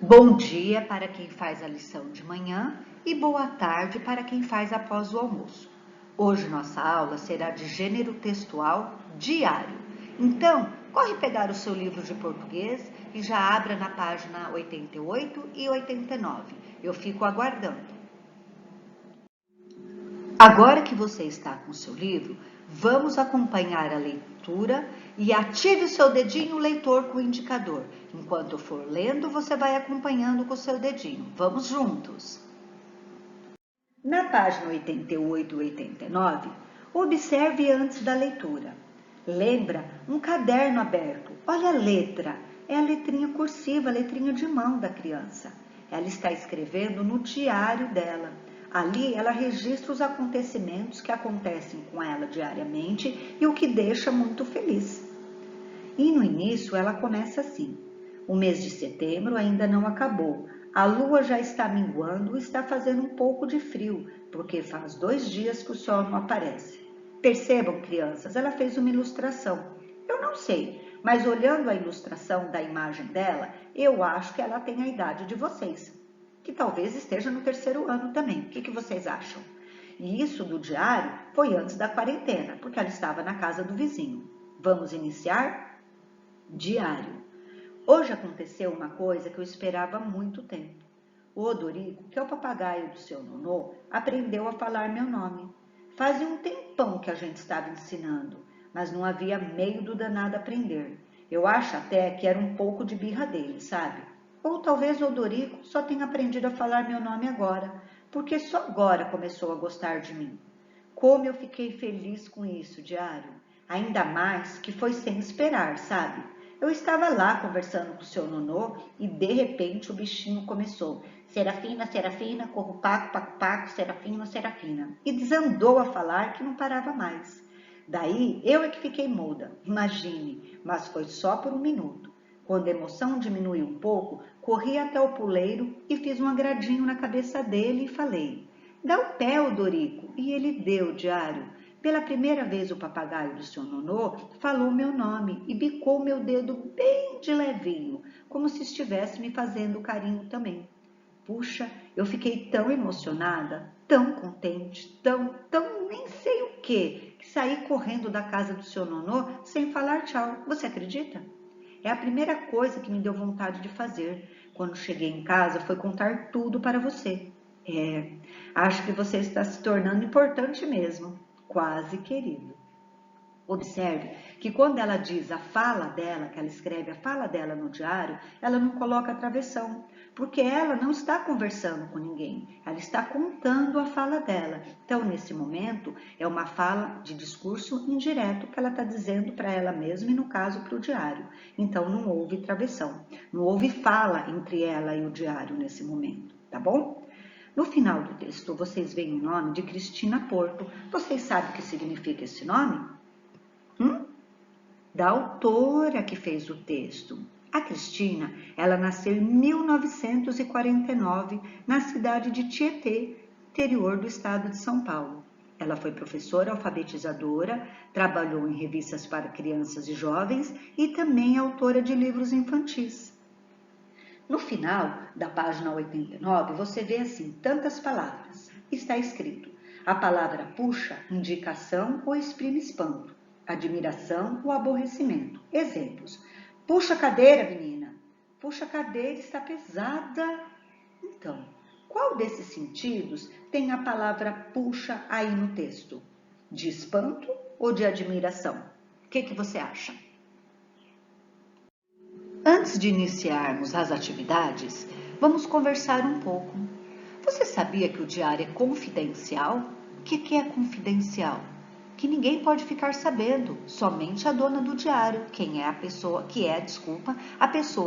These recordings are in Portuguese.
Bom dia para quem faz a lição de manhã e boa tarde para quem faz após o almoço. Hoje nossa aula será de gênero textual diário. Então, corre pegar o seu livro de português e já abra na página 88 e 89. Eu fico aguardando. Agora que você está com o seu livro, vamos acompanhar a leitura e ative o seu dedinho leitor com o indicador. Enquanto eu for lendo, você vai acompanhando com o seu dedinho. Vamos juntos! Na página 88 e 89, observe antes da leitura. Lembra um caderno aberto. Olha a letra. É a letrinha cursiva, a letrinha de mão da criança. Ela está escrevendo no diário dela. Ali ela registra os acontecimentos que acontecem com ela diariamente e o que deixa muito feliz. E no início ela começa assim: o mês de setembro ainda não acabou, a lua já está minguando e está fazendo um pouco de frio, porque faz 2 dias que o sol não aparece. Percebam, crianças, ela fez uma ilustração. Eu não sei, mas olhando a ilustração da imagem dela, eu acho que ela tem a idade de vocês, que talvez esteja no 3º ano também. O que vocês acham? E isso do diário foi antes da quarentena, porque ela estava na casa do vizinho. Vamos iniciar? Diário. Hoje aconteceu uma coisa que eu esperava há muito tempo. O Odorico, que é o papagaio do seu Nonô, aprendeu a falar meu nome. Fazia um tempão que a gente estava ensinando, mas não havia meio do danado aprender. Eu acho até que era um pouco de birra dele, sabe? Ou talvez o Odorico só tenha aprendido a falar meu nome agora, porque só agora começou a gostar de mim. Como eu fiquei feliz com isso, diário. Ainda mais que foi sem esperar, sabe? Eu estava lá conversando com o seu Nonô e de repente o bichinho começou. Serafina, Serafina, corro paco, paco, paco, Serafina, Serafina. E desandou a falar que não parava mais. Daí eu é que fiquei muda, imagine, mas foi só por 1 minuto. Quando a emoção diminuiu um pouco, corri até o puleiro e fiz um agradinho na cabeça dele e falei: dá o pé, Odorico. E ele deu, diário. Pela primeira vez o papagaio do seu Nonô falou meu nome e bicou meu dedo bem de levinho, como se estivesse me fazendo carinho também. Puxa, eu fiquei tão emocionada, tão contente, tão nem sei o que saí correndo da casa do seu Nonô sem falar tchau. Você acredita? É a primeira coisa que me deu vontade de fazer. Quando cheguei em casa, foi contar tudo para você. Acho que você está se tornando importante mesmo, quase querido. Observe que quando ela diz a fala dela, que ela escreve a fala dela no diário, ela não coloca travessão, porque ela não está conversando com ninguém, ela está contando a fala dela. Então, nesse momento, é uma fala de discurso indireto que ela está dizendo para ela mesma e, no caso, para o diário. Então, não houve travessão, não houve fala entre ela e o diário nesse momento, tá bom? No final do texto, vocês veem o nome de Cristina Porto. Vocês sabem o que significa esse nome? Da autora que fez o texto. A Cristina, ela nasceu em 1949 na cidade de Tietê, interior do estado de São Paulo. Ela foi professora alfabetizadora, trabalhou em revistas para crianças e jovens e também autora de livros infantis. No final da página 89, você vê assim tantas palavras. Está escrito: a palavra puxa indica ação ou exprime espanto, admiração ou aborrecimento. Exemplos: puxa a cadeira, menina. Puxa a cadeira, está pesada. Então, qual desses sentidos tem a palavra puxa aí no texto? De espanto ou de admiração? O que você acha? Antes de iniciarmos as atividades, vamos conversar um pouco. Você sabia que o diário é confidencial? O que é confidencial? Que ninguém pode ficar sabendo, somente a dona do diário, a pessoa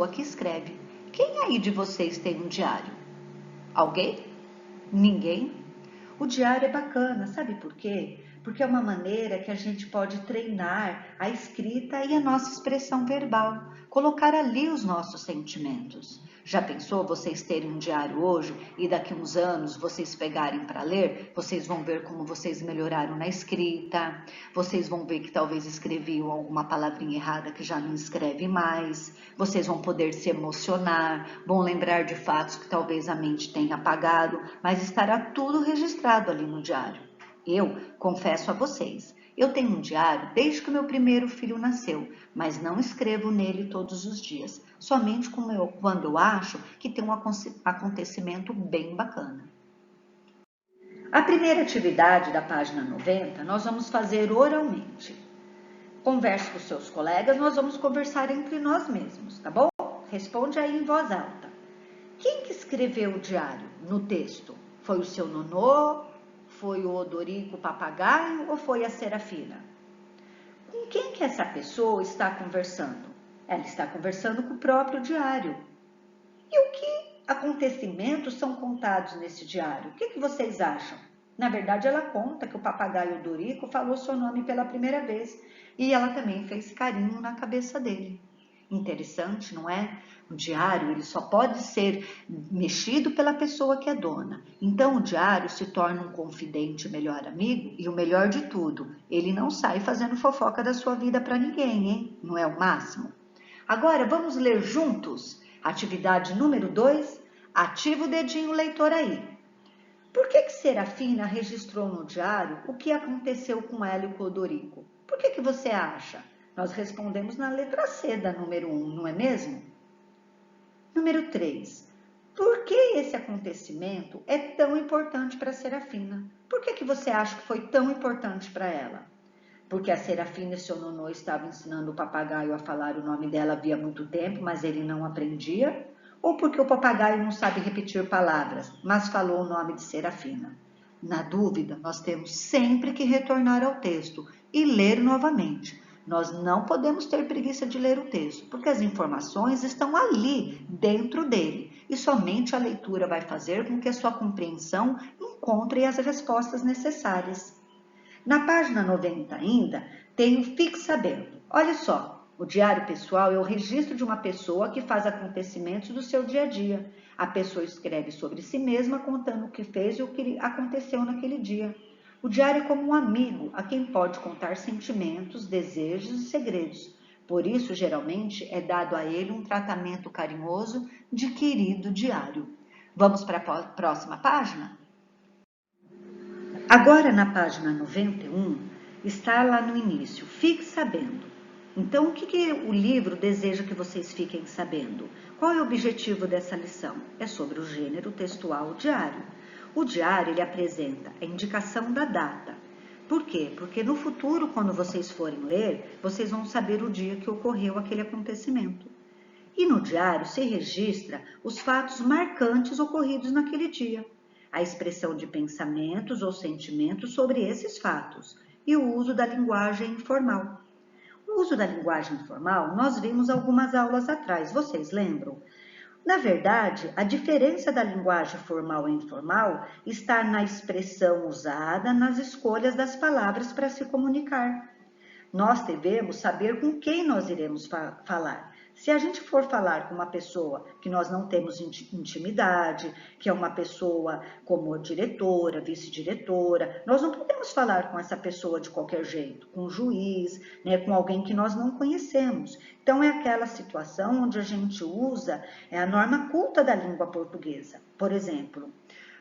que escreve. Quem aí de vocês tem um diário? Alguém? Ninguém? O diário é bacana, sabe por quê? porque é uma maneira que a gente pode treinar a escrita e a nossa expressão verbal, colocar ali os nossos sentimentos. Já pensou vocês terem um diário hoje e daqui uns anos vocês pegarem para ler? Vocês vão ver como vocês melhoraram na escrita, vocês vão ver que talvez escreviam alguma palavrinha errada que já não escreve mais, vocês vão poder se emocionar, vão lembrar de fatos que talvez a mente tenha apagado, mas estará tudo registrado ali no diário. Eu confesso a vocês, eu tenho um diário desde que meu primeiro filho nasceu, mas não escrevo nele todos os dias, somente quando eu acho que tem um acontecimento bem bacana. A primeira atividade da página 90 nós vamos fazer oralmente. Converse com seus colegas, nós vamos conversar entre nós mesmos, tá bom? Responde aí em voz alta. Quem que escreveu o diário no texto? Foi o seu nonô? Foi o Odorico, o papagaio, ou foi a Serafina? Com quem que essa pessoa está conversando? Ela está conversando com o próprio diário. E o que acontecimentos são contados nesse diário? O que vocês acham? Na verdade, ela conta que o papagaio Odorico falou seu nome pela primeira vez e ela também fez carinho na cabeça dele. Interessante, não é? O diário ele só pode ser mexido pela pessoa que é dona. Então, o diário se torna um confidente, melhor amigo, e o melhor de tudo, ele não sai fazendo fofoca da sua vida para ninguém, hein? Não é o máximo? Agora, vamos ler juntos? Atividade número 2, ativa o dedinho leitor aí. Por que Serafina registrou no diário o que aconteceu com ela e com o Odorico? Por que você acha? Nós respondemos na letra C da número 1, não é mesmo? Número 3. Por que esse acontecimento é tão importante para a Serafina? Por que você acha que foi tão importante para ela? Porque a Serafina e seu nonô estavam ensinando o papagaio a falar o nome dela havia muito tempo, mas ele não aprendia? Ou porque o papagaio não sabe repetir palavras, mas falou o nome de Serafina? Na dúvida, nós temos sempre que retornar ao texto e ler novamente. Nós não podemos ter preguiça de ler o texto, porque as informações estão ali, dentro dele, e somente a leitura vai fazer com que a sua compreensão encontre as respostas necessárias. Na página 90 ainda, tem o Fique Sabendo. Olha só, o diário pessoal é o registro de uma pessoa que faz acontecimentos do seu dia a dia. A pessoa escreve sobre si mesma, contando o que fez e o que aconteceu naquele dia. O diário é como um amigo a quem pode contar sentimentos, desejos e segredos. Por isso, geralmente, é dado a ele um tratamento carinhoso de querido diário. Vamos para a próxima página? Agora, na página 91, está lá no início, fique sabendo. Então, o que o livro deseja que vocês fiquem sabendo? Qual é o objetivo dessa lição? É sobre o gênero textual diário. O diário, ele apresenta a indicação da data. Por quê? Porque no futuro, quando vocês forem ler, vocês vão saber o dia que ocorreu aquele acontecimento. E no diário se registra os fatos marcantes ocorridos naquele dia, a expressão de pensamentos ou sentimentos sobre esses fatos e o uso da linguagem informal. O uso da linguagem informal nós vimos algumas aulas atrás, vocês lembram? Na verdade, a diferença da linguagem formal e informal está na expressão usada, nas escolhas das palavras para se comunicar. Nós devemos saber com quem nós iremos falar. Se a gente for falar com uma pessoa que nós não temos intimidade, que é uma pessoa como diretora, vice-diretora, nós não podemos falar com essa pessoa de qualquer jeito, com um juiz, né, com alguém que nós não conhecemos. Então, é aquela situação onde a gente usa a norma culta da língua portuguesa. Por exemplo,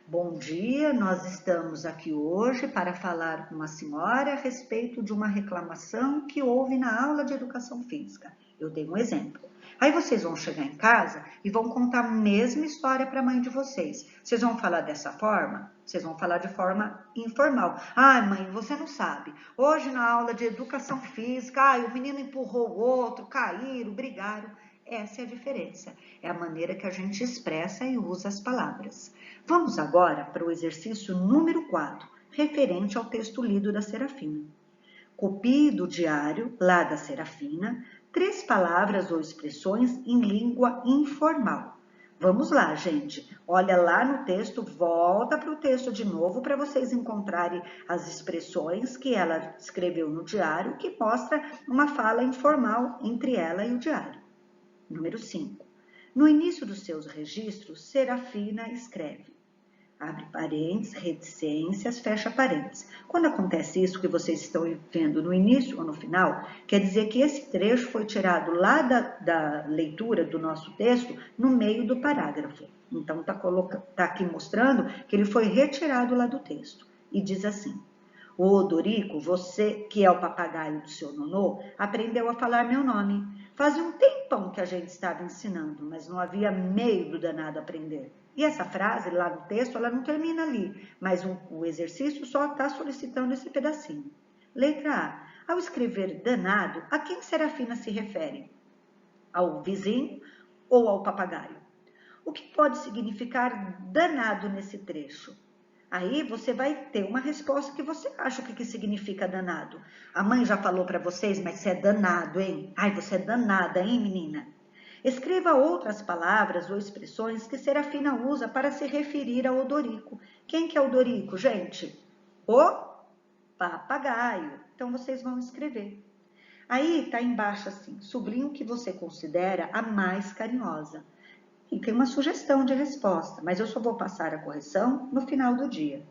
bom dia, nós estamos aqui hoje para falar com a senhora a respeito de uma reclamação que houve na aula de educação física. Eu dei um exemplo. Aí vocês vão chegar em casa e vão contar a mesma história para a mãe de vocês. Vocês vão falar dessa forma? Vocês vão falar de forma informal. Ai, mãe, você não sabe. Hoje na aula de educação física, o menino empurrou o outro, caíram, brigaram. Essa é a diferença. É a maneira que a gente expressa e usa as palavras. Vamos agora para o exercício número 4, referente ao texto lido da Serafina. Copie do diário, lá da Serafina, 3 palavras ou expressões em língua informal. Vamos lá, gente. Olha lá no texto, volta para o texto de novo para vocês encontrarem as expressões que ela escreveu no diário, que mostra uma fala informal entre ela e o diário. Número 5. No início dos seus registros, Serafina escreve. Abre parênteses, reticências, fecha parênteses. Quando acontece isso que vocês estão vendo no início ou no final, quer dizer que esse trecho foi tirado lá da leitura do nosso texto no meio do parágrafo. Então, tá aqui mostrando que ele foi retirado lá do texto. E diz assim: Ô Dorico, você que é o papagaio do seu nonô, aprendeu a falar meu nome. Fazia um tempão que a gente estava ensinando, mas não havia meio do danado aprender. E essa frase lá no texto, ela não termina ali, mas o exercício só está solicitando esse pedacinho. Letra A. Ao escrever danado, a quem Serafina se refere? Ao vizinho ou ao papagaio? O que pode significar danado nesse trecho? Aí você vai ter uma resposta que você acha o que significa danado. A mãe já falou para vocês, mas você é danado, hein? Ai, você é danada, hein, menina? Escreva outras palavras ou expressões que Serafina usa para se referir ao Odorico. Quem que é o Odorico, gente? O papagaio. Então, vocês vão escrever. Aí, tá embaixo assim, sublinhe o que você considera a mais carinhosa. E tem uma sugestão de resposta, mas eu só vou passar a correção no final do dia.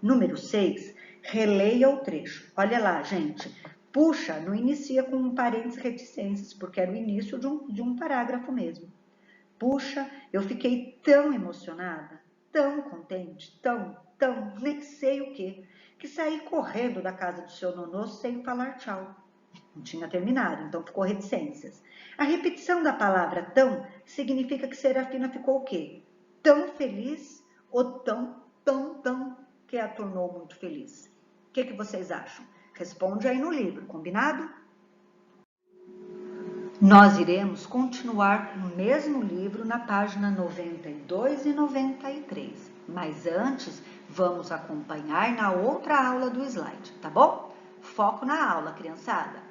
Número 6, releia o trecho. Olha lá, gente. Puxa, não inicia com um parênteses reticências, porque era o início de um parágrafo mesmo. Puxa, eu fiquei tão emocionada, tão contente, tão, nem sei o que saí correndo da casa do seu nonô sem falar tchau. Não tinha terminado, então ficou reticências. A repetição da palavra tão significa que Serafina ficou o quê? Tão feliz ou tão, que a tornou muito feliz? O que vocês acham? Responde aí no livro, combinado? Nós iremos continuar no mesmo livro na página 92 e 93, mas antes vamos acompanhar na outra aula do slide, tá bom? Foco na aula, criançada!